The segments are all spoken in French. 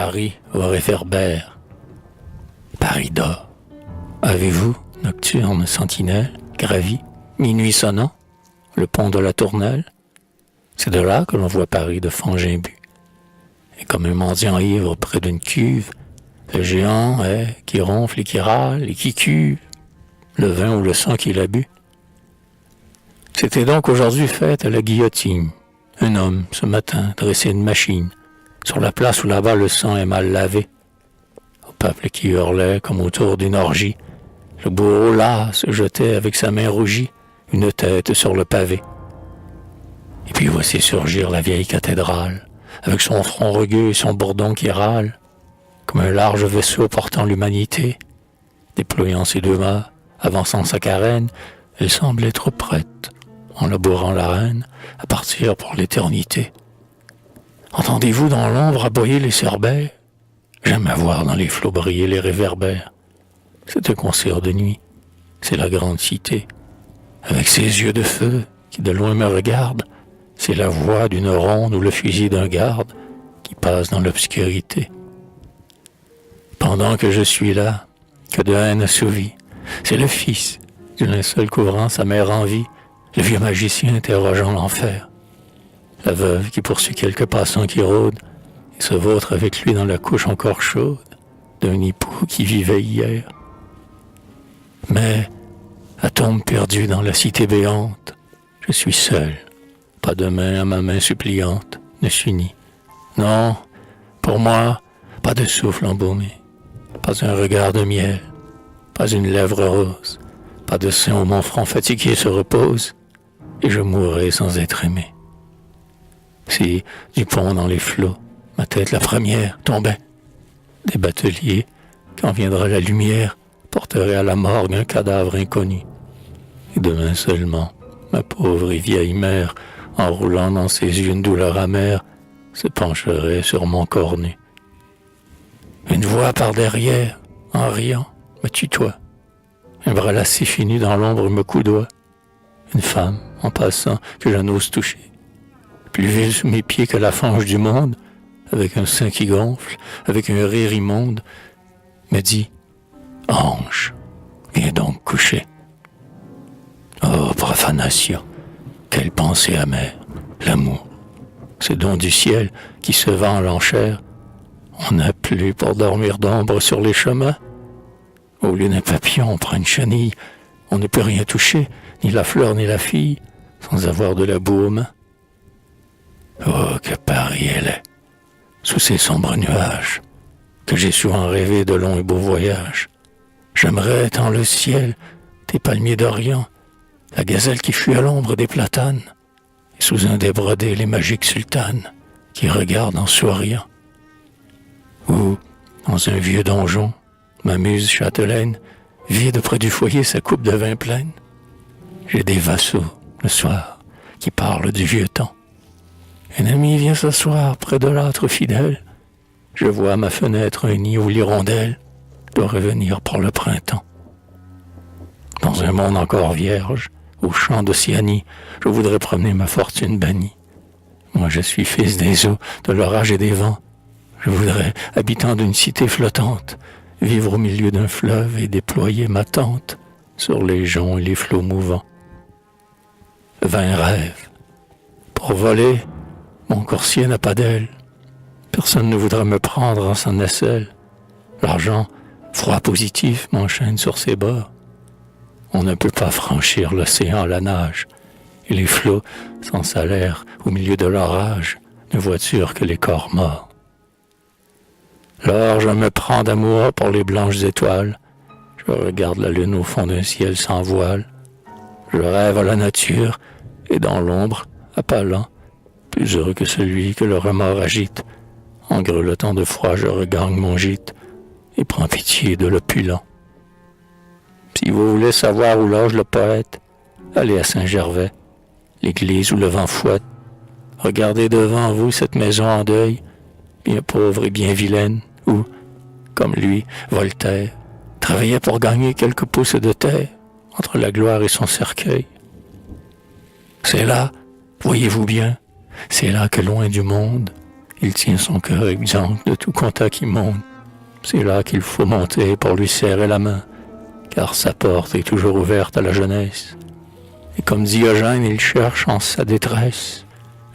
Paris au réverbère. Paris dort. Avez-vous, nocturne sentinelle, gravi, minuit sonnant, le pont de la Tournelle? C'est de là que l'on voit Paris de fange imbu. Et comme un mendiant ivre près d'une cuve, le géant est qui ronfle et qui râle et qui cuve le vin ou le sang qu'il a bu. C'était donc aujourd'hui fête à la guillotine. Un homme, ce matin, dressait une machine, sur la place où là-bas le sang est mal lavé. Au peuple qui hurlait comme autour d'une orgie, le bourreau là se jetait avec sa main rougie, une tête sur le pavé. Et puis voici surgir la vieille cathédrale, avec son front rugueux et son bourdon qui râle, comme un large vaisseau portant l'humanité. Déployant ses deux mâts, avançant sa carène, elle semble être prête, en labourant la reine, à partir pour l'éternité. Entendez-vous dans l'ombre aboyer les cerbères? J'aime à voir dans les flots briller les réverbères. C'est un concert de nuit, c'est la grande cité. Avec ses yeux de feu qui de loin me regardent, c'est la voix d'une ronde ou le fusil d'un garde qui passe dans l'obscurité. Pendant que je suis là, que de haine assouvie, c'est le fils, du linceul couvrant sa mère en vie, le vieux magicien interrogeant l'enfer. La veuve qui poursuit quelques passants qui rôdent et se vautre avec lui dans la couche encore chaude d'un époux qui vivait hier. Mais, à tombe perdue dans la cité béante, je suis seul, pas de main à ma main suppliante ne s'unit. Non, pour moi, pas de souffle embaumé, pas un regard de miel, pas une lèvre rose, pas de sein où mon front fatigué se repose, et je mourrai sans être aimé. Si, du pont dans les flots, ma tête la première tombait, des bateliers, quand viendra la lumière, porteraient à la morgue un cadavre inconnu. Et demain seulement, ma pauvre et vieille mère, en roulant dans ses yeux une douleur amère, se pencherait sur mon corps nu. Une voix par derrière, en riant, me tutoie. Un bras lassé fini dans l'ombre me coudoie. Une femme, en passant, que je n'ose toucher. Plus vile sous mes pieds que la fange du monde, avec un sein qui gonfle, avec un rire immonde, me dit « Ange, viens donc coucher. » Oh, profanation, quelle pensée amère, l'amour, ce don du ciel qui se vend en l'enchère. On n'a plus pour dormir d'ombre sur les chemins. Au lieu d'un papillon, on prend une chenille. On ne peut rien toucher, ni la fleur ni la fille, sans avoir de la boue aux mains. Oh, que Paris elle est, sous ces sombres nuages, que j'ai souvent rêvé de longs et beaux voyages. J'aimerais tant le ciel, tes palmiers d'Orient, la gazelle qui fuit à l'ombre des platanes, et sous un débrodé les magiques sultanes qui regardent en souriant. Ou, dans un vieux donjon, ma muse châtelaine vide près du foyer sa coupe de vin pleine. J'ai des vassaux, le soir, qui parlent du vieux temps. Un ami vient s'asseoir près de l'âtre fidèle. Je vois à ma fenêtre un nid où l'hirondelle doit revenir pour le printemps. Dans un monde encore vierge, au champ d'Océanie, je voudrais promener ma fortune bannie. Moi je suis fils des eaux, de l'orage et des vents. Je voudrais, habitant d'une cité flottante, vivre au milieu d'un fleuve et déployer ma tente sur les joncs et les flots mouvants. 20 rêves. Pour voler, mon coursier n'a pas d'aile. Personne ne voudra me prendre en sa nacelle. L'argent, froid positif, m'enchaîne sur ses bords. On ne peut pas franchir l'océan à la nage, et les flots, sans salaire, au milieu de l'orage, ne voiturent que les corps morts. Lors je me prends d'amour pour les blanches étoiles, je regarde la lune au fond d'un ciel sans voile, je rêve à la nature, et dans l'ombre, à pas lents, plus heureux que celui que le remords agite, en grelottant de froid je regagne mon gîte, et prends pitié de l'opulent. Si vous voulez savoir où loge le poète, allez à Saint-Gervais, l'église où le vent fouette. Regardez devant vous cette maison en deuil, bien pauvre et bien vilaine, où, comme lui, Voltaire, travaillait pour gagner quelques pouces de terre entre la gloire et son cercueil. C'est là, voyez-vous bien, c'est là que loin du monde, Il tient son cœur exempt de tout contact immonde. C'est là qu'il faut monter pour lui serrer la main, car sa porte est toujours ouverte à la jeunesse. Et comme Diogène, il cherche en sa détresse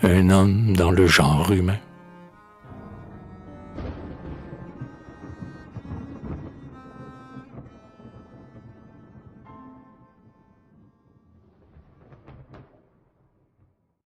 un homme dans le genre humain.